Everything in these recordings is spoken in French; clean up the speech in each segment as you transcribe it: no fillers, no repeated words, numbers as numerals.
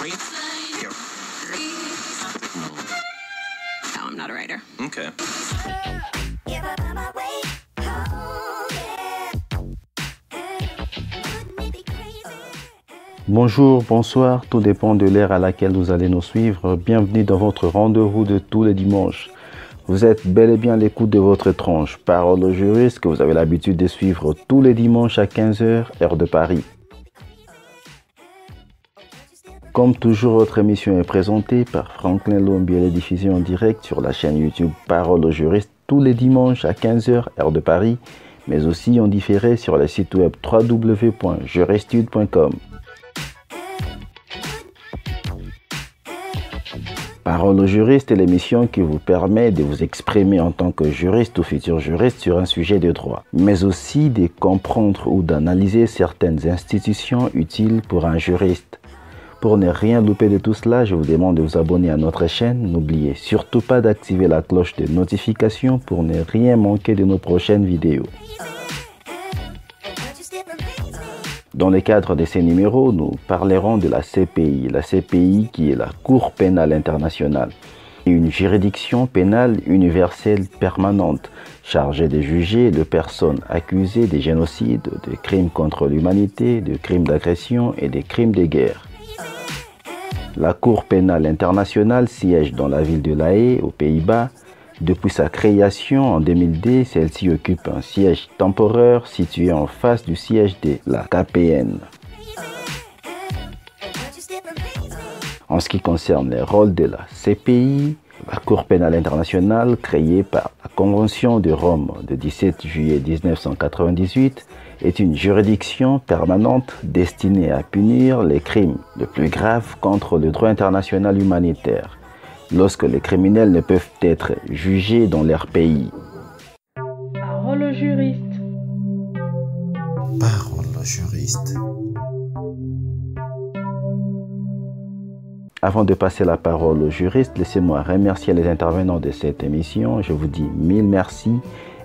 No, I'm not a writer. Okay. Bonjour, bonsoir, tout dépend de l'ère à laquelle vous allez nous suivre. Bienvenue dans votre rendez-vous de tous les dimanches. Vous êtes bel et bien à l'écoute de votre tranche Parole au juriste que vous avez l'habitude de suivre tous les dimanches à 15h, heure de Paris. Comme toujours, votre émission est présentée par Franklin Lombi et les diffusions en direct sur la chaîne YouTube Parole au juriste tous les dimanches à 15h, heure de Paris, mais aussi en différé sur le site web www.juristude.com. Parole au juriste est l'émission qui vous permet de vous exprimer en tant que juriste ou futur juriste sur un sujet de droit, mais aussi de comprendre ou d'analyser certaines institutions utiles pour un juriste. Pour ne rien louper de tout cela, je vous demande de vous abonner à notre chaîne. N'oubliez surtout pas d'activer la cloche de notification pour ne rien manquer de nos prochaines vidéos. Dans le cadre de ces numéros, nous parlerons de la CPI. La CPI qui est la Cour pénale internationale, une juridiction pénale universelle permanente chargée de juger les personnes accusées de génocide, de crimes contre l'humanité, de crimes d'agression et de crimes de guerre. La Cour pénale internationale siège dans la ville de La Haye, aux Pays-Bas. Depuis sa création en 2002, celle-ci occupe un siège temporaire situé en face du siège de la KPN. En ce qui concerne les rôles de la CPI, la Cour pénale internationale, créée par la Convention de Rome du 17 juillet 1998, est une juridiction permanente destinée à punir les crimes les plus graves contre le droit international humanitaire, lorsque les criminels ne peuvent être jugés dans leur pays. Parole au juriste. Parole au juriste. Avant de passer la parole aux juristes, laissez-moi remercier les intervenants de cette émission. Je vous dis mille merci.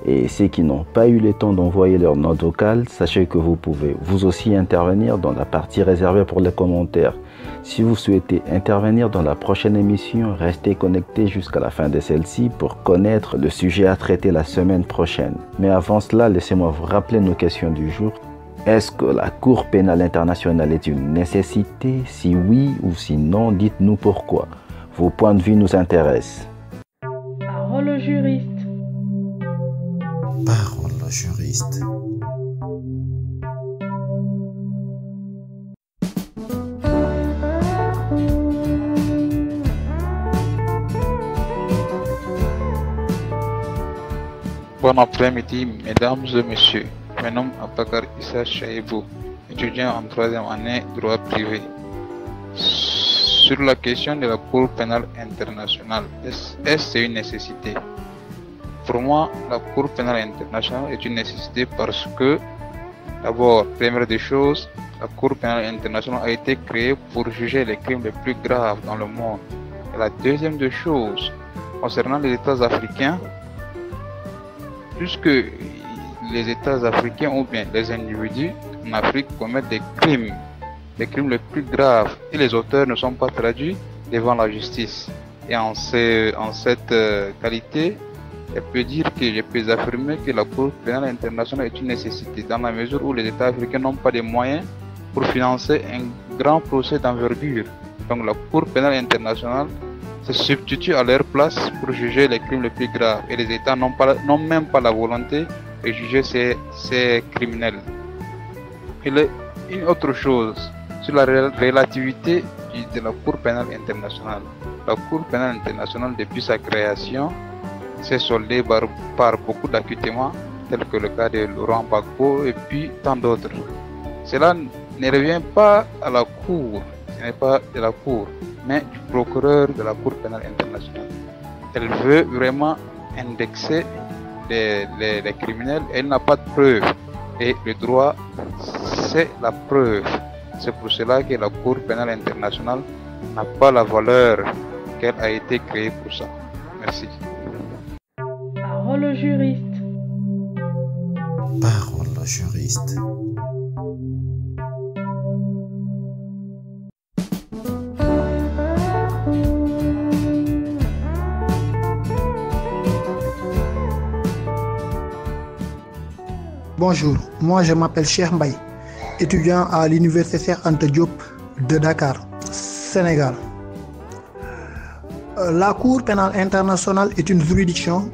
Et ceux qui n'ont pas eu le temps d'envoyer leur note vocale, sachez que vous pouvez vous aussi intervenir dans la partie réservée pour les commentaires. Si vous souhaitez intervenir dans la prochaine émission, restez connectés jusqu'à la fin de celle-ci pour connaître le sujet à traiter la semaine prochaine. Mais avant cela, laissez-moi vous rappeler nos questions du jour. Est-ce que la Cour pénale internationale est une nécessité? Si oui ou si non, dites-nous pourquoi. Vos points de vue nous intéressent. Parole au juriste. Parole au juriste. Bon après-midi, mesdames et messieurs. Je me nomme Abakar Issa Chaibou, étudiant en 3e année droit privé. Sur la question de la Cour pénale internationale, est-ce une nécessité? Pour moi, la Cour pénale internationale est une nécessité parce que, d'abord, première des choses, la Cour pénale internationale a été créée pour juger les crimes les plus graves dans le monde. Et la deuxième des choses, concernant les États africains, puisque les États africains ou bien les individus en Afrique commettent des crimes les plus graves et les auteurs ne sont pas traduits devant la justice. Et en cette qualité, je peux affirmer que la Cour pénale internationale est une nécessité dans la mesure où les États africains n'ont pas de moyens pour financer un grand procès d'envergure. Donc la Cour pénale internationale se substitue à leur place pour juger les crimes les plus graves et les États n'ont même pas la volonté de juger ces criminels. Et une autre chose, sur la relativité de la Cour pénale internationale. La Cour pénale internationale, depuis sa création, s'est soldée par beaucoup d'acquittements, tels que le cas de Laurent Gbagbo et puis tant d'autres. Cela ne revient pas à la Cour, ce n'est pas de la Cour, mais du procureur de la Cour pénale internationale. Elle veut vraiment indexer les criminels, elle n'a pas de preuves. Et le droit, c'est la preuve. C'est pour cela que la Cour pénale internationale n'a pas la valeur qu'elle a été créée pour ça. Merci. Parole au juriste. Parole au juriste. Bonjour, moi je m'appelle Cheikh Mbaye, étudiant à l'université Cheikh Anta Diop de Dakar, Sénégal. La Cour pénale internationale est une juridiction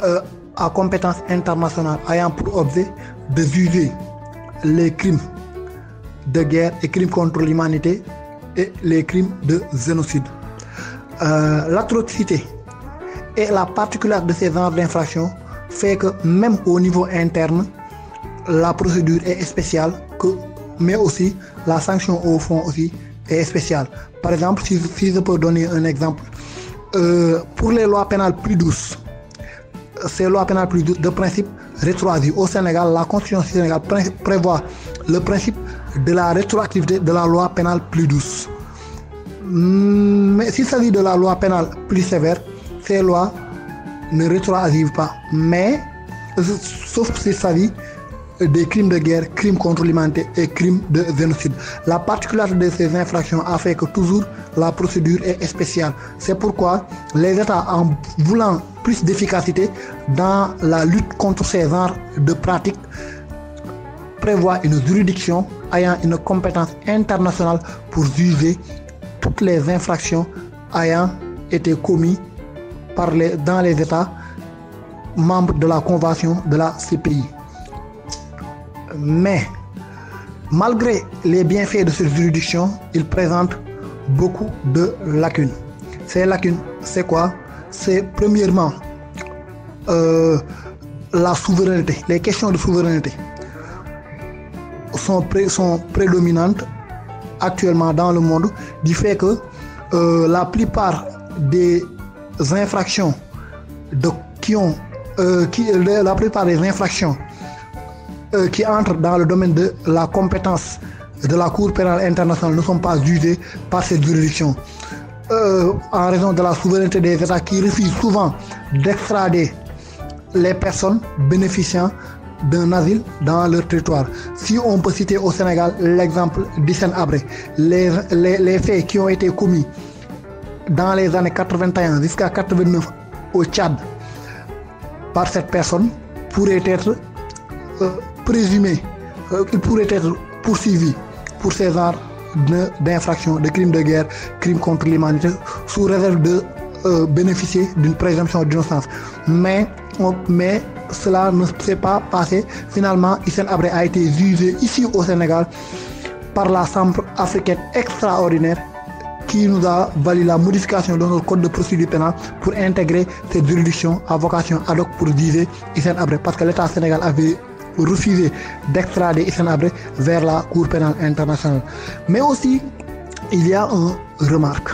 à compétence internationale ayant pour objet de juger les crimes de guerre et crimes contre l'humanité et les crimes de génocide. L'atrocité et la particularité de ces genres d'infractions fait que même au niveau interne, la procédure est spéciale, mais aussi la sanction au fond aussi est spéciale. Par exemple, si je peux donner un exemple, pour les lois pénales plus douces, ces lois pénales plus douces de principe rétroactif au Sénégal, la Constitution du Sénégal prévoit le principe de la rétroactivité de la loi pénale plus douce. Mais s'il s'agit de la loi pénale plus sévère, ces lois ne rétroactivent pas, mais sauf s'il s'agit des crimes de guerre, crimes contre l'humanité et crimes de génocide. La particularité de ces infractions a fait que toujours la procédure est spéciale. C'est pourquoi les États, en voulant plus d'efficacité dans la lutte contre ces genres de pratiques, prévoient une juridiction ayant une compétence internationale pour juger toutes les infractions ayant été commises dans les États membres de la Convention de la CPI. Mais, malgré les bienfaits de cette juridiction, il présente beaucoup de lacunes. Ces lacunes, c'est quoi? C'est premièrement la souveraineté. Les questions de souveraineté sont prédominantes actuellement dans le monde, du fait que la plupart des infractions qui entrent dans le domaine de la compétence de la Cour pénale internationale ne sont pas jugées par cette juridiction. En raison de la souveraineté des États qui refusent souvent d'extrader les personnes bénéficiant d'un asile dans leur territoire. Si on peut citer au Sénégal l'exemple d'Hissène Habré, les faits qui ont été commis dans les années 81 jusqu'à 89 au Tchad par cette personne pourraient être présumés, qu'ils pourraient être poursuivis pour ces genres d'infractions, de crimes de guerre, crimes contre l'humanité, sous réserve de bénéficier d'une présomption d'innocence. Mais cela ne s'est pas passé. Finalement, Hissène Habré a été jugé ici au Sénégal par la Chambre africaine extraordinaire qui nous a valu la modification de notre code de procédure pénale pour intégrer cette juridiction à vocation ad hoc pour juger Hissène Habré, parce que l'État sénégal avait refusé d'extrader Hissène Habré vers la Cour pénale internationale. Mais aussi, il y a une remarque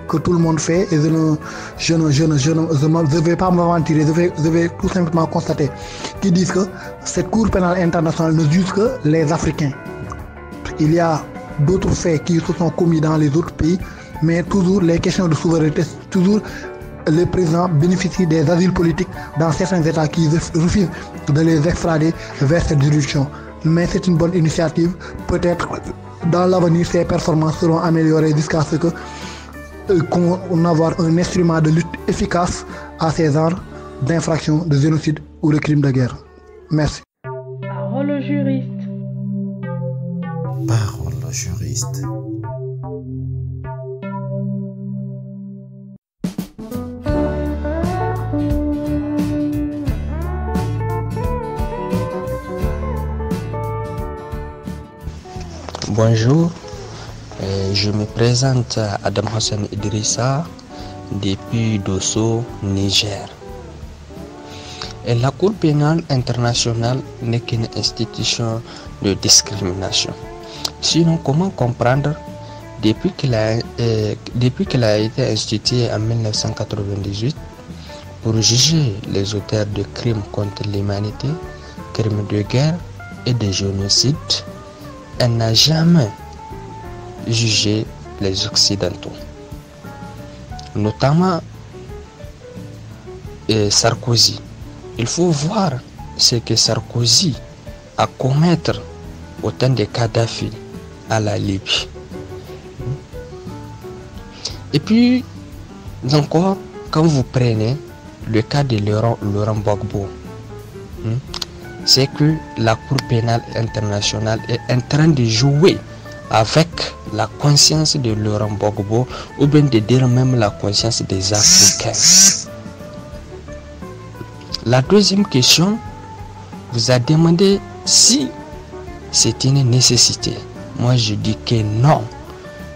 que tout le monde fait et je ne vais pas m'aventurer, je vais tout simplement constater, qui disent que cette Cour pénale internationale ne juge que les Africains. Il y a d'autres faits qui se sont commis dans les autres pays, mais toujours les questions de souveraineté, toujours les présidents bénéficient des asiles politiques dans certains États qui refusent de les extrader vers cette juridiction. Mais c'est une bonne initiative. Peut-être dans l'avenir, ces performances seront améliorées jusqu'à ce qu'on ait un instrument de lutte efficace à ces genres d'infractions, de génocide ou de crimes de guerre. Merci. Parole au juriste. Parole au juriste. Bonjour, je me présente Adam Hassan Idrissa depuis Dosso, Niger. Et la Cour pénale internationale n'est qu'une institution de discrimination. Sinon, comment comprendre, depuis qu'elle a été instituée en 1998 pour juger les auteurs de crimes contre l'humanité, crimes de guerre et de génocide, elle n'a jamais jugé les Occidentaux, notamment Sarkozy. Il faut voir ce que Sarkozy a commettre au temps de Kadhafi à la Libye. Et puis, encore, quand vous prenez le cas de Laurent Gbagbo, c'est que la Cour pénale internationale est en train de jouer avec la conscience de Laurent Gbagbo, ou bien de dire même la conscience des Africains. La deuxième question vous a demandé si c'est une nécessité. Moi je dis que non.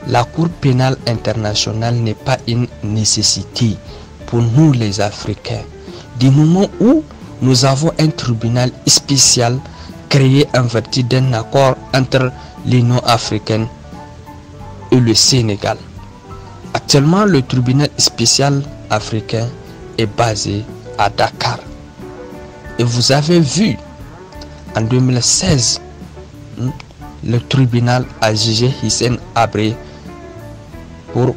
La Cour pénale internationale n'est pas une nécessité pour nous les Africains. Du moment où nous avons un tribunal spécial créé en vertu d'un accord entre l'Union africaine et le Sénégal. Actuellement, le tribunal spécial africain est basé à Dakar. Et vous avez vu, en 2016, le tribunal a jugé Hissène Habré pour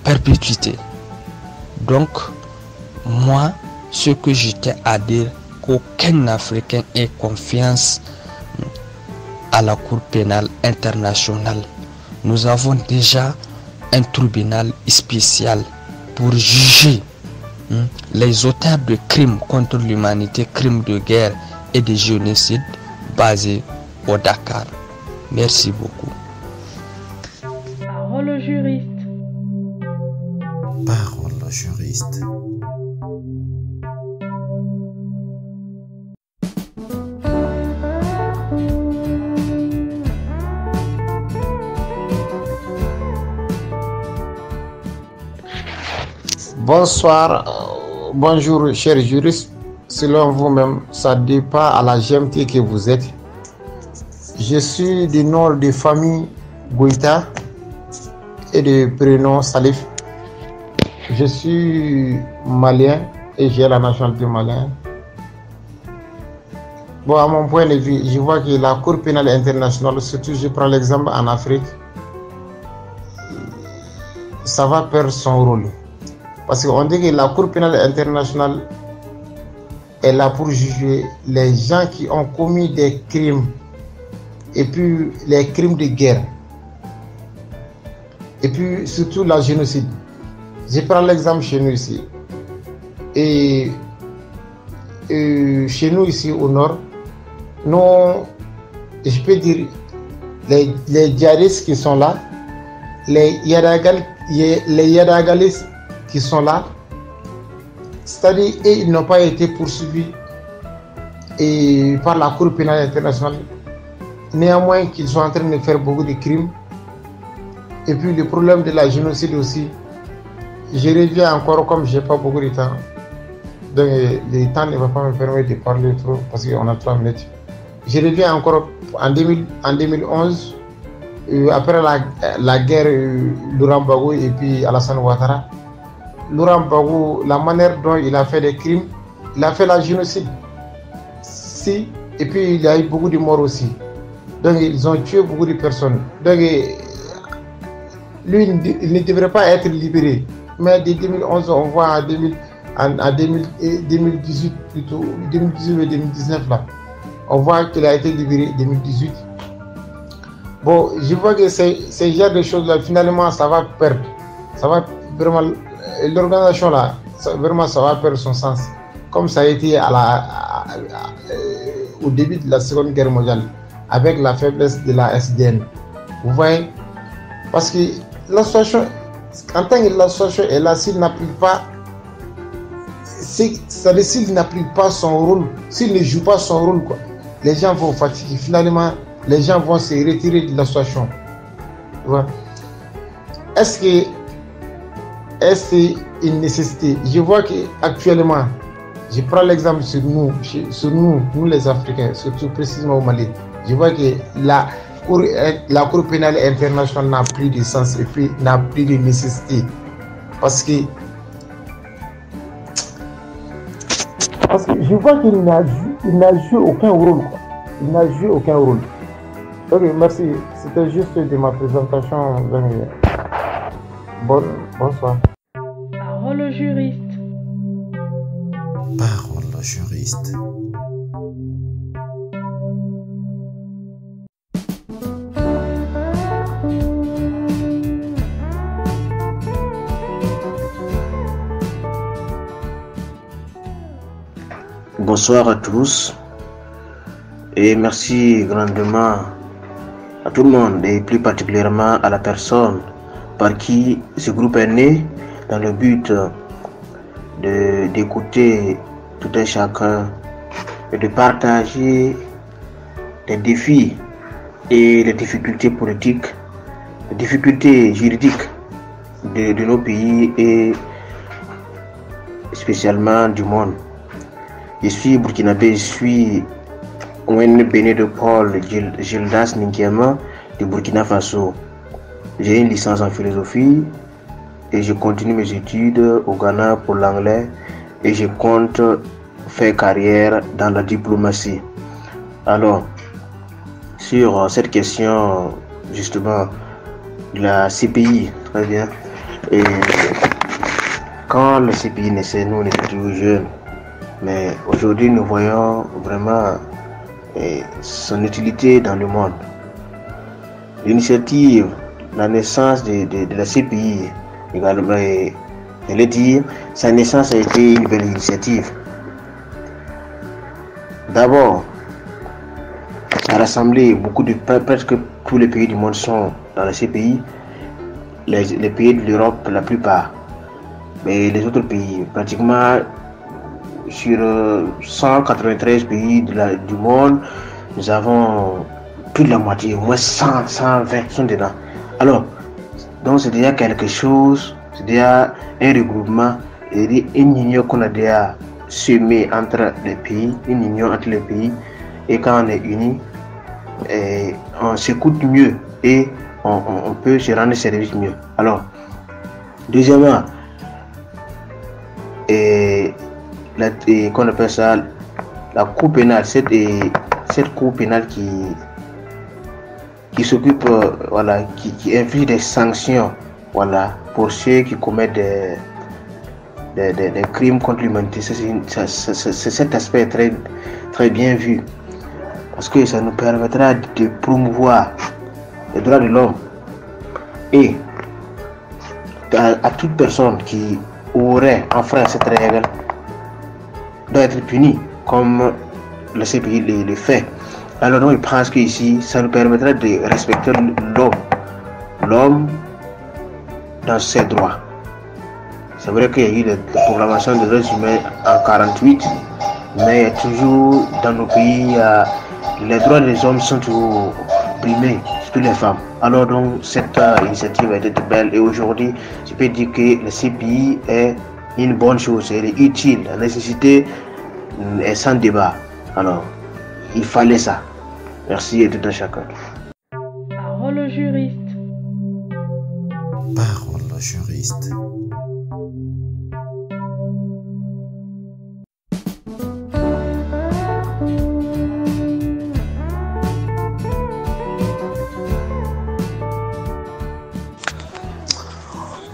perpétuité. Donc, moi, ce que j'étais à dire, qu'aucun Africain ait confiance à la Cour pénale internationale. Nous avons déjà un tribunal spécial pour juger les auteurs de crimes contre l'humanité, crimes de guerre et de génocide basés au Dakar. Merci beaucoup. Parole au juriste. Parole au juriste. Bonsoir, bonjour chers juristes. Selon vous-même, ça dépend à la GMT que vous êtes. Je suis du nom de famille Goïta et de prénom Salif. Je suis malien et j'ai la nationalité malienne. Bon, à mon point de vue, je vois que la Cour pénale internationale, surtout je prends l'exemple en Afrique, ça va perdre son rôle. Parce qu'on dit que la Cour pénale internationale est là pour juger les gens qui ont commis des crimes et puis les crimes de guerre et puis surtout la génocide. Je prends l'exemple chez nous ici. Et chez nous ici au nord, nous, je peux dire, les djihadistes qui sont là, les Yadagalis qui sont là, c'est-à-dire ils n'ont pas été poursuivis par la Cour pénale internationale. Néanmoins qu'ils sont en train de faire beaucoup de crimes. Et puis le problème de la génocide aussi. Je reviens encore, comme je n'ai pas beaucoup de temps. Donc le temps ne va pas me permettre de parler trop parce qu'on a 3 minutes. Je reviens encore en 2011, après la guerre Laurent Gbagbo et puis Alassane Ouattara. Laurent Gbagbo, la manière dont il a fait des crimes, il a fait la génocide. Si, et puis il y a eu beaucoup de morts aussi. Donc ils ont tué beaucoup de personnes. Donc lui, il ne devrait pas être libéré. Mais de 2011, on voit en 2018 plutôt, 2018 et 2019 là, on voit qu'il a été libéré en 2018. Bon, je vois que ces genres de choses là, finalement, ça va perdre. Ça va vraiment, l'organisation là, vraiment, ça va perdre son sens. Comme ça a été au début de la Seconde Guerre mondiale, avec la faiblesse de la SDN. Vous voyez? Parce que l'association, en tant que l'association est là, s'il n'applique pas, s'il n'applique pas son rôle, s'il ne joue pas son rôle, quoi, les gens vont fatiguer. Finalement, les gens vont se retirer de l'association. Est-ce que c'est une nécessité? Je vois qu'actuellement, je prends l'exemple sur nous les Africains, surtout précisément au Mali. Je vois que la Cour pénale internationale n'a plus de sens et puis n'a plus de nécessité. Parce que je vois qu'il n'a joué aucun rôle. Il n'a joué aucun rôle. Ok, merci. C'était juste de ma présentation. Bonsoir. Parole au juriste. Parole au juriste. Bonsoir à tous. Et merci grandement à tout le monde et plus particulièrement à la personne par qui ce groupe est né dans le but d'écouter tout un chacun et de partager les défis et les difficultés politiques, les difficultés juridiques de nos pays et spécialement du monde. Je suis burkinabé, je suis Owen Béné de Paul Gildas Ninkiema de Burkina Faso. J'ai une licence en philosophie et je continue mes études au Ghana pour l'anglais et je compte faire carrière dans la diplomatie. Alors, sur cette question justement de la CPI, très bien. Et quand le CPI naissait, nous on était toujours jeunes, mais aujourd'hui nous voyons vraiment son utilité dans le monde. L'initiative, la naissance de la CPI, également, je l'ai dit, sa naissance a été une belle initiative. D'abord, ça a rassemblé presque tous les pays du monde sont dans la CPI, les pays de l'Europe la plupart, mais les autres pays, pratiquement sur 193 pays du monde, nous avons plus de la moitié, au moins 100, 120 sont dedans. Alors, donc c'est déjà quelque chose, c'est déjà un regroupement et une union qu'on a déjà semé entre les pays, une union entre les pays, et quand on est unis, on s'écoute mieux et on peut se rendre service mieux. Alors, deuxièmement, qu'on appelle ça la cour pénale, cette cour pénale qui s'occupe, voilà, qui inflige des sanctions, voilà, pour ceux qui commettent des crimes contre l'humanité. Cet aspect est très, très bien vu, parce que ça nous permettra de promouvoir les droits de l'homme et à toute personne qui aurait enfreint cette règle doit être puni comme le CPI le fait. Alors donc, je pense qu'ici, ça nous permettra de respecter l'homme dans ses droits. C'est vrai qu'il y a eu la proclamation des droits humains en 1948, mais il y a toujours dans nos pays, les droits des hommes sont toujours brimés, surtout les femmes. Alors donc, cette initiative a été belle et aujourd'hui, je peux dire que le CPI est une bonne chose, elle est utile, la nécessité est sans débat. Alors, il fallait ça. Merci et tout un chacun. Parole au juriste. Parole au juriste.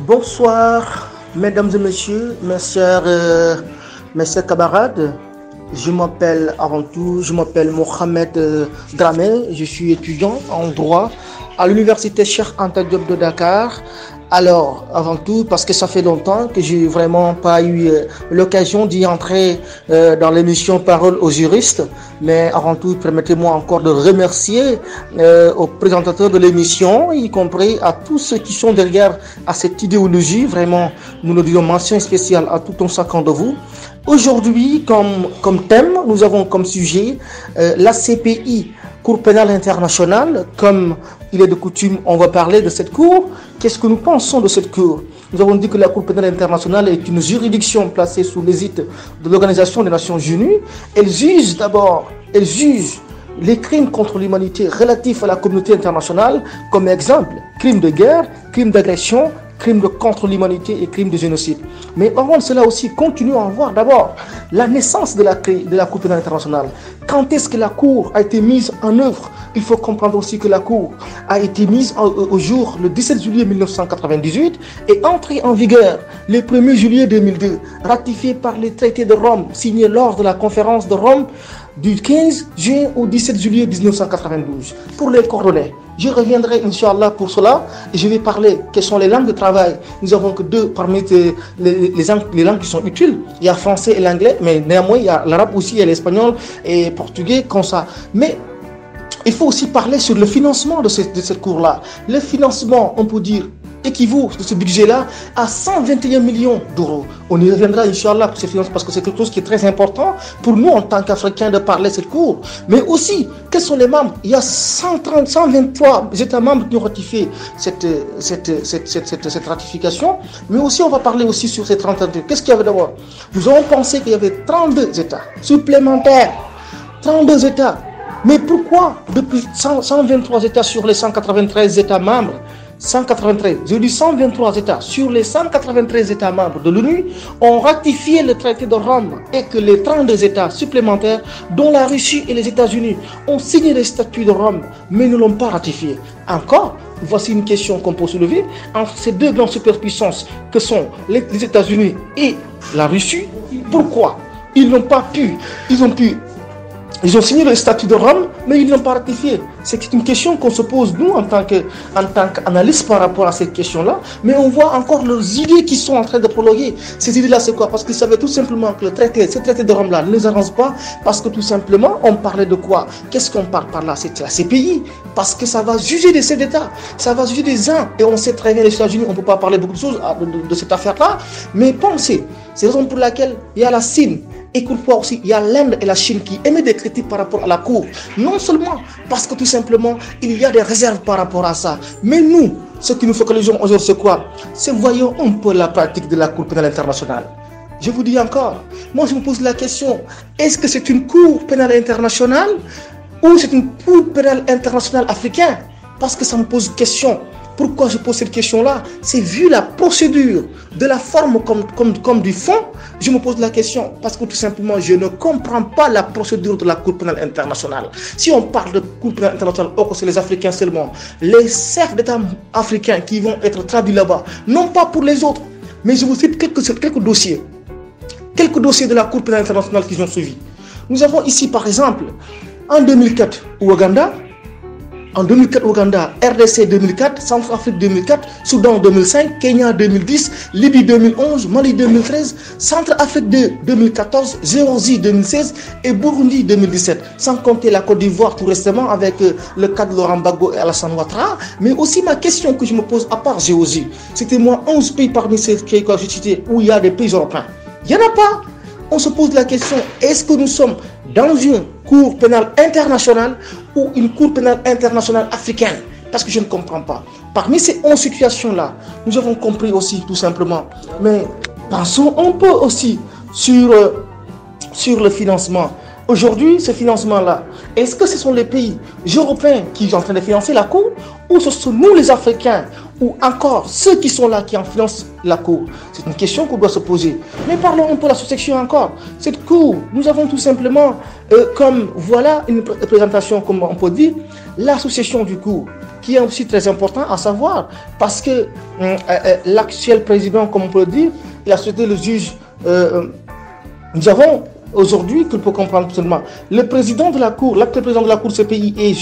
Bonsoir, mesdames et messieurs, mes chers camarades. Je m'appelle Mohamed Dramé, je suis étudiant en droit à l'université Cheikh Anta Diop de Dakar. Alors, avant tout, parce que ça fait longtemps que j'ai vraiment pas eu l'occasion d'y entrer dans l'émission Parole aux juristes, mais avant tout, permettez-moi encore de remercier aux présentateurs de l'émission, y compris à tous ceux qui sont derrière à cette idéologie. Vraiment, nous nous disons mention spéciale à tout un chacun de vous. Aujourd'hui, comme thème, nous avons comme sujet la CPI, Cour pénale internationale. Comme il est de coutume, on va parler de cette cour. Qu'est-ce que nous pensons de cette cour? Nous avons dit que la Cour pénale internationale est une juridiction placée sous l'égide de l'Organisation des Nations Unies. Elle juge les crimes contre l'humanité relatifs à la communauté internationale, comme exemple, crimes de guerre, crimes d'agression, crimes contre l'humanité et crimes de génocide. Mais avant cela aussi, continuons à voir d'abord la naissance de la Cour pénale internationale. Quand est-ce que la Cour a été mise en œuvre? Il faut comprendre aussi que la Cour a été mise au jour le 17 juillet 1998 et entrée en vigueur le 1er juillet 2002, ratifiée par les traités de Rome, signés lors de la conférence de Rome du 15 juin au 17 juillet 1992. Pour les coordonnées, Je reviendrai, Inch'Allah, pour cela. Et je vais parler quelles sont les langues de travail. Nous avons que deux parmi les langues qui sont utiles. Il y a le français et l'anglais, mais néanmoins, il y a l'arabe aussi, il y a l'espagnol et le portugais, comme ça. Mais il faut aussi parler sur le financement de cette cour-là. Le financement, on peut dire, équivaut de ce budget-là à 121 millions d'euros. On y reviendra, Inch'Allah, pour ces finances, parce que c'est quelque chose qui est très important pour nous, en tant qu'Africains, de parler de cette cour. Mais aussi, quels sont les membres? Il y a 123 États membres qui ont ratifié cette ratification. Mais aussi, on va parler aussi sur ces 32. Qu'est-ce qu'il y avait d'abord? Nous avons pensé qu'il y avait 32 États supplémentaires. 32 États. Mais pourquoi, depuis 123 États sur les 193 États membres, 193, je dis 123 États sur les 193 États membres de l'ONU ont ratifié le traité de Rome et que les 32 États supplémentaires, dont la Russie et les États-Unis, ont signé les statuts de Rome mais ne l'ont pas ratifié. Encore, voici une question qu'on peut soulever entre ces deux grandes superpuissances que sont les États-Unis et la Russie. Pourquoi ils n'ont pas pu, ils ont signé le statut de Rome, mais ils n'ont pas ratifié. C'est une question qu'on se pose, nous, en tant qu'analystes par rapport à cette question-là. Mais on voit encore leurs idées qui sont en train de prologuer. Ces idées-là, c'est quoi? Parce qu'ils savaient tout simplement que ce traité de Rome-là ne les arrange pas. Parce que tout simplement, on parlait de quoi? Qu'est-ce qu'on parle par là? C'est la CPI. Parce que ça va juger des chefs d'État. Ça va juger des uns. Et on sait très bien, les États-Unis, on ne peut pas parler beaucoup de choses de cette affaire-là. Mais pensez, c'est la raison pour laquelle il y a la Chine. Et pourquoi aussi il y a l'Inde et la Chine qui émettent des critiques par rapport à la Cour. Non seulement parce que tout simplement il y a des réserves par rapport à ça. Mais nous, ce qui nous focalisons aujourd'hui, c'est quoi? C'est voyons un peu la pratique de la Cour pénale internationale. Je vous dis encore, moi je me pose la question, est-ce que c'est une Cour pénale internationale ou c'est une Cour pénale internationale africaine? Parce que ça me pose question. Pourquoi je pose cette question-là? C'est vu la procédure, de la forme comme du fond, je me pose la question. Parce que tout simplement, je ne comprends pas la procédure de la Cour pénale internationale. Si on parle de Cour pénale internationale, c'est les Africains seulement. Les chefs d'État africains qui vont être traduits là-bas, non pas pour les autres, mais je vous cite quelques dossiers. Quelques dossiers de la Cour pénale internationale qu'ils ont suivis. Nous avons ici, par exemple, en 2004, Ouganda. En 2004, Ouganda, RDC 2004, Centrafrique 2004, Soudan 2005, Kenya 2010, Libye 2011, Mali 2013, Centrafrique 2014, Géorgie 2016 et Burundi 2017. Sans compter la Côte d'Ivoire tout récemment avec le cas de Laurent Gbagbo et Alassane Ouattara. Mais aussi ma question que je me pose à part Géorgie, c'était moi 11 pays parmi ces pays que j'ai cités où il y a des pays européens. Il n'y en a pas. On se pose la question, est-ce que nous sommes dans une Cour pénale internationale ou une Cour pénale internationale africaine? Parce que je ne comprends pas. Parmi ces 11 situations-là, nous avons compris aussi tout simplement. Mais pensons un peu aussi sur le financement. Aujourd'hui, ce financement-là, est-ce que ce sont les pays européens qui sont en train de financer la Cour ou ce sont nous les Africains ou encore ceux qui sont là qui en financent la Cour? C'est une question qu'on doit se poser. Mais parlons un peu de la sous-section encore. Cette Cour, nous avons tout simplement, comme voilà une présentation, comme on peut dire, l'association du Cour, qui est aussi très important à savoir, parce que l'actuel président, comme on peut dire, il a souhaité le juge. Nous avons aujourd'hui, qu'il faut comprendre seulement, le président de la Cour, l'actuel président de la Cour de ce pays est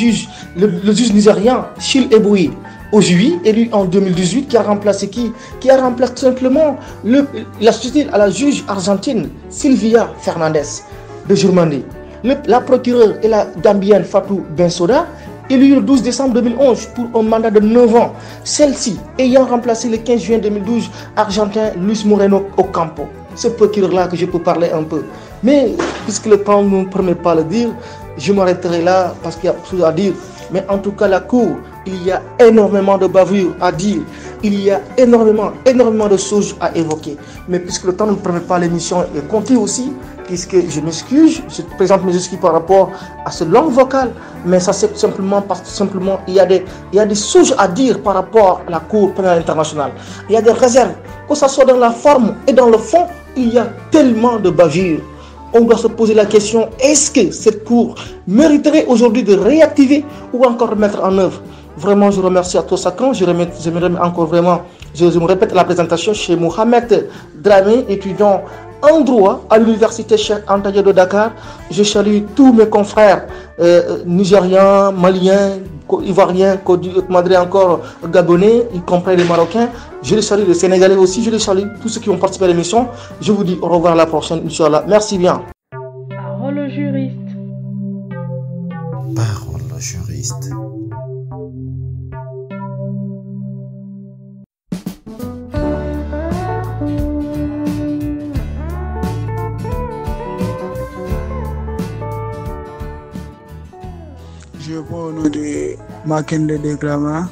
le juge nigérian, Chil Eboui, aujourd'hui élu en 2018, qui a remplacé qui? Qui a remplacé tout simplement la société à la juge argentine, Silvia Fernandez, de Jurmandi. La procureure et la gambienne Fatou Bensouda, élue le 12 décembre 2011 pour un mandat de 9 ans. Celle-ci ayant remplacé le 15 juin 2012 argentin Luis Moreno Ocampo. Ce procureur-là que je peux parler un peu. Mais puisque le temps ne me permet pas de le dire, je m'arrêterai là parce qu'il y a beaucoup de choses à dire. Mais en tout cas, la Cour, il y a énormément de bavures à dire. Il y a énormément de choses à évoquer. Mais puisque le temps ne me permet pas, l'émission est comptée aussi, puisque je m'excuse, je présente mes excuses par rapport à ce long vocal. Mais ça c'est simplement parce que simplement il y a des choses à dire par rapport à la Cour pénale internationale. Il y a des réserves, que ce soit dans la forme et dans le fond, il y a tellement de bavures. On doit se poser la question, est-ce que cette Cour mériterait aujourd'hui de réactiver ou encore mettre en œuvre? Vraiment, je remercie à tous chacun. Je me remets encore vraiment, je me répète la présentation chez Mohamed Dramé, étudiant en droit à l'université Cheikh Anta Diop de Dakar. Je salue tous mes confrères nigériens, maliens, ivoiriens, encore gabonais, y compris les Marocains. Je les salue, les Sénégalais aussi. Je les salue, tous ceux qui ont participé à l'émission. Je vous dis au revoir à la prochaine, Inch'Allah. Merci bien. Parole au juriste. Parole au juriste. Je prends au nom de Makende Degrama,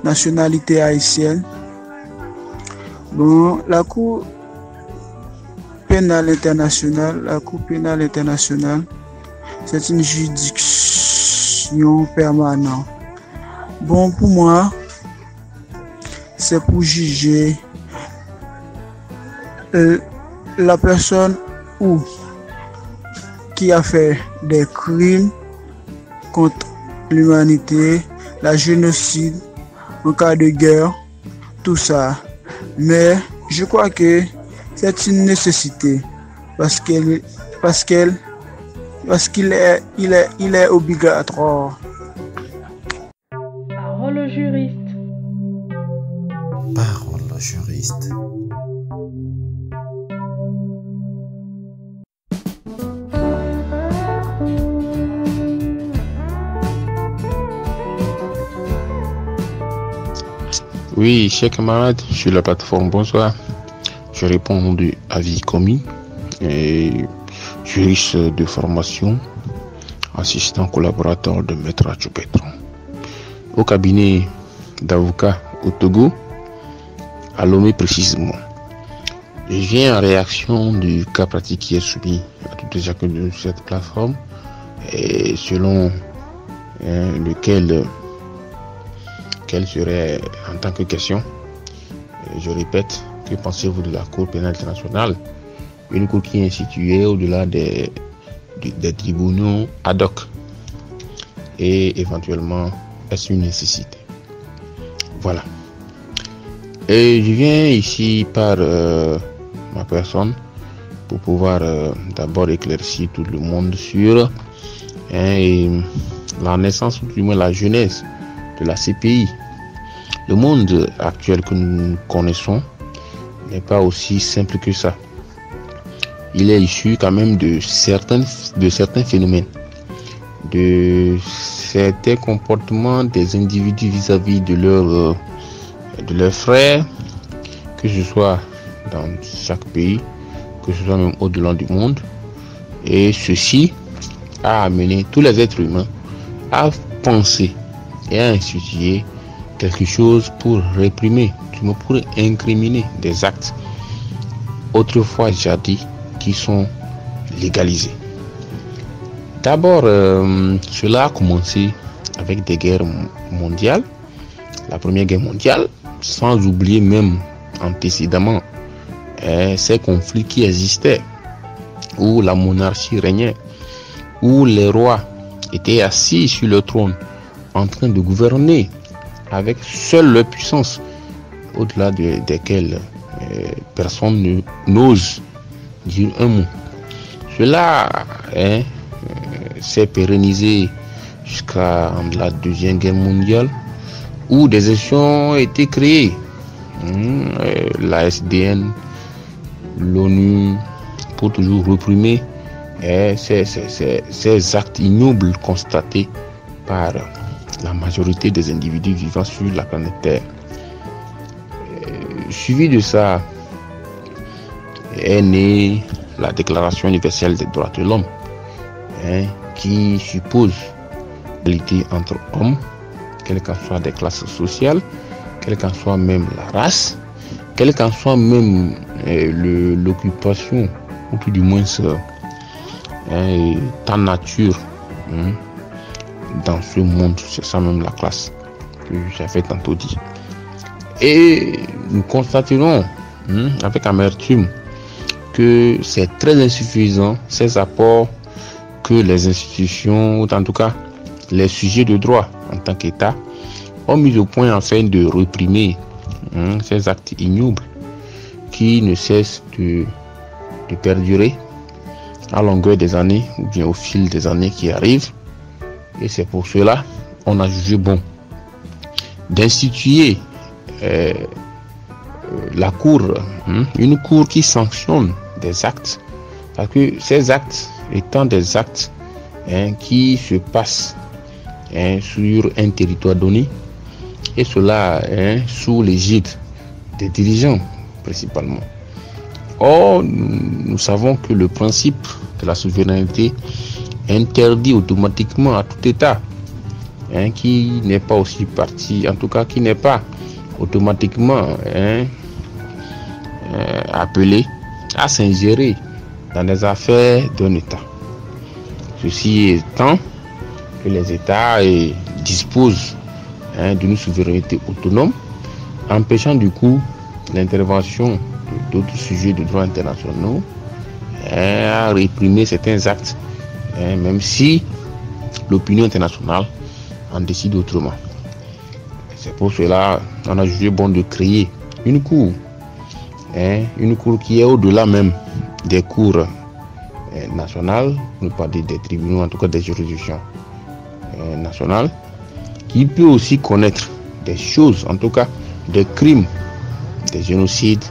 nationalité haïtienne. Bon, la Cour pénale internationale, c'est une juridiction permanente. Bon, pour moi, c'est pour juger la personne qui a fait des crimes contre l'humanité, la génocide, en cas de guerre, tout ça. Mais je crois que c'est une nécessité parce qu'il est obligatoire. Parole au juriste. Parole au juriste. Oui, chers camarades, sur la plateforme, bonsoir. Je réponds au nom de Avis Commis, et juriste de formation, assistant collaborateur de Maître Achopetron. Au cabinet d'avocat au Togo, à Lomé précisément. Je viens en réaction du cas pratique qui est soumis à toutes les acteurs de cette plateforme, et selon lequel quelle serait en tant que question, je répète, que pensez-vous de la Cour pénale internationale, une cour qui est située au-delà des tribunaux ad hoc, et éventuellement est-ce une nécessité? Voilà. Et je viens ici par ma personne pour pouvoir d'abord éclaircir tout le monde sur la naissance, ou du moins la genèse de la CPI. Le monde actuel que nous connaissons n'est pas aussi simple que ça. Il est issu quand même de certains phénomènes, de certains comportements des individus vis-à-vis de leurs frères, que ce soit dans chaque pays, que ce soit même au-delà du monde. Et ceci a amené tous les êtres humains à penser et à instituer quelque chose pour réprimer, pour incriminer des actes autrefois jadis qui sont légalisés. D'abord, cela a commencé avec des guerres mondiales, la Première Guerre mondiale, sans oublier même antécédemment ces conflits qui existaient, où la monarchie régnait, où les rois étaient assis sur le trône en train de gouverner avec seule leur puissance, au-delà desquelles personne n'ose dire un mot. Cela s'est pérennisé jusqu'à la Deuxième Guerre mondiale, où des institutions ont été créées, la SDN, l'ONU, pour toujours réprimer ces actes ignobles constatés par la majorité des individus vivant sur la planète Terre. Suivi de ça est née la Déclaration universelle des droits de l'homme, qui suppose l'égalité entre hommes, quelles qu'en soient des classes sociales, quelle qu'en soit même la race, quelle qu'en soit même l'occupation, ou tout du moins ta nature dans ce monde. C'est ça même la classe que j'avais tantôt dit. Et nous constaterons avec amertume que c'est très insuffisant, ces apports que les institutions, ou en tout cas les sujets de droit en tant qu'État, ont mis au point afin de réprimer ces actes ignobles qui ne cessent de de perdurer à longueur des années ou bien au fil des années qui arrivent. Et c'est pour cela qu'on a jugé bon d'instituer la cour, une cour qui sanctionne des actes, parce que ces actes étant des actes qui se passent sur un territoire donné, et cela sous l'égide des dirigeants principalement. Or, nous savons que le principe de la souveraineté interdit automatiquement à tout État qui n'est pas aussi parti, en tout cas qui n'est pas automatiquement appelé à s'ingérer dans les affaires d'un État. Ceci étant que les États disposent d'une souveraineté autonome, empêchant du coup l'intervention d'autres sujets de droit internationaux à réprimer certains actes, même si l'opinion internationale en décide autrement. C'est pour cela qu'on a jugé bon de créer une cour qui est au-delà même des cours nationales, ne pas dire des tribunaux, en tout cas des juridictions nationales, qui peut aussi connaître des choses, en tout cas des crimes, des génocides,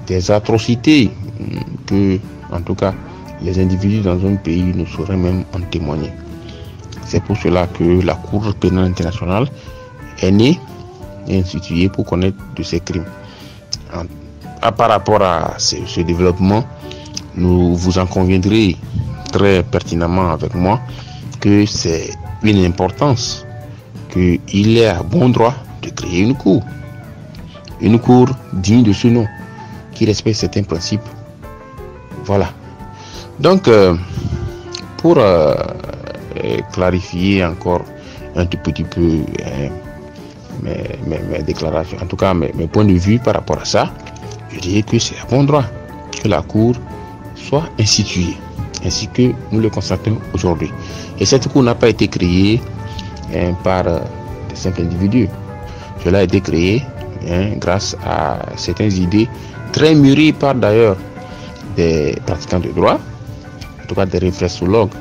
des atrocités que, en tout cas, les individus dans un pays ne sauraient même en témoigner. C'est pour cela que la Cour pénale internationale est née et instituée pour connaître de ces crimes. Par rapport à ce développement, vous en conviendrez très pertinemment avec moi que c'est une importance qu'il est à bon droit de créer une cour digne de ce nom, qui respecte certains principes. Voilà. Donc, pour clarifier encore un tout petit peu mes déclarations, en tout cas mes points de vue par rapport à ça, je dirais que c'est à bon droit que la Cour soit instituée, ainsi que nous le constatons aujourd'hui. Et cette Cour n'a pas été créée par des simples individus. Cela a été créé grâce à certaines idées très mûries par d'ailleurs des pratiquants de droit, en tout cas des réflexologues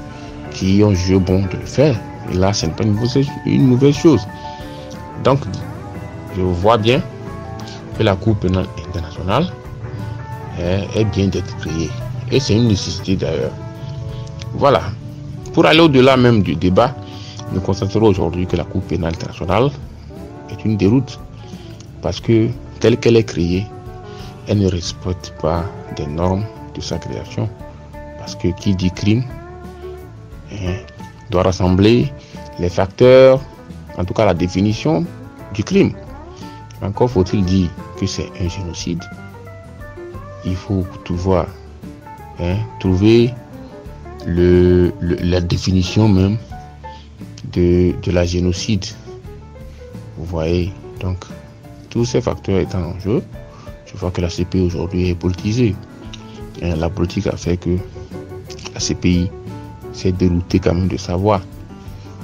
qui ont jugé bon de le faire. Et là, ce n'est pas une mauvaise chose. Donc, je vois bien que la Cour pénale internationale est bien d'être créée. Et c'est une nécessité d'ailleurs. Voilà. Pour aller au-delà même du débat, nous constaterons aujourd'hui que la Cour pénale internationale est une déroute. Parce que, telle qu'elle est créée, elle ne respecte pas des normes de sa création. Parce que qui dit crime doit rassembler les facteurs, en tout cas la définition du crime. Encore faut-il dire que c'est un génocide. Il faut pouvoir trouver la définition même de la génocide. Vous voyez, donc tous ces facteurs étant en jeu, je vois que la CPI aujourd'hui est politisée. La politique a fait que la CPI s'est déroutée quand même de savoir.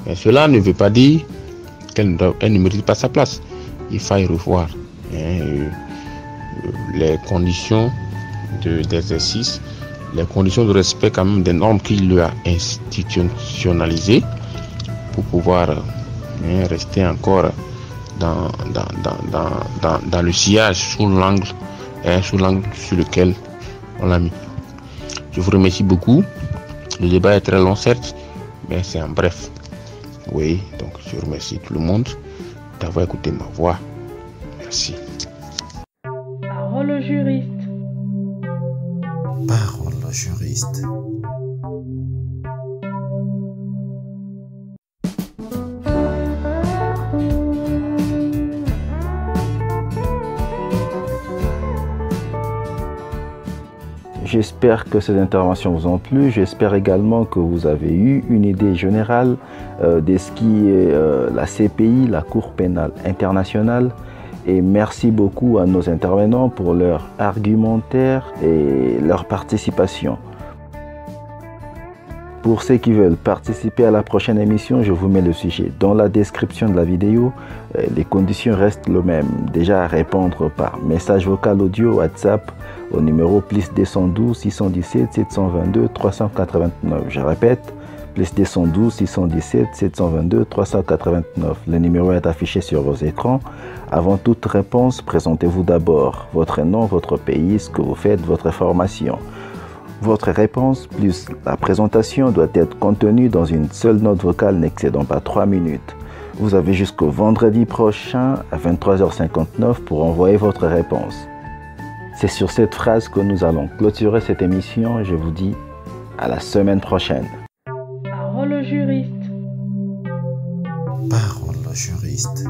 Mais cela ne veut pas dire qu'elle ne mérite pas sa place. Il faut y revoir les conditions d'exercice, les conditions de respect quand même des normes qu'il lui a institutionnalisées pour pouvoir rester encore dans le sillage sous l'angle sur lequel on l'a mis. Je vous remercie beaucoup. Le débat est très long certes, mais c'est en bref. Oui, donc je remercie tout le monde d'avoir écouté ma voix. Merci. Parole au juriste. Parole au juriste. J'espère que ces interventions vous ont plu. J'espère également que vous avez eu une idée générale de ce qui est la CPI, la Cour pénale internationale. Et merci beaucoup à nos intervenants pour leur argumentaire et leur participation. Pour ceux qui veulent participer à la prochaine émission, je vous mets le sujet dans la description de la vidéo. Les conditions restent les mêmes. Déjà, répondre par message vocal audio WhatsApp au numéro +212 617 722 389. Je répète, +212 617 722 389. Le numéro est affiché sur vos écrans. Avant toute réponse, présentez-vous d'abord votre nom, votre pays, ce que vous faites, votre formation. Votre réponse plus la présentation doit être contenue dans une seule note vocale n'excédant pas 3 minutes. Vous avez jusqu'au vendredi prochain à 23h59 pour envoyer votre réponse. C'est sur cette phrase que nous allons clôturer cette émission. Je vous dis à la semaine prochaine. Parole au juriste. Parole au juriste.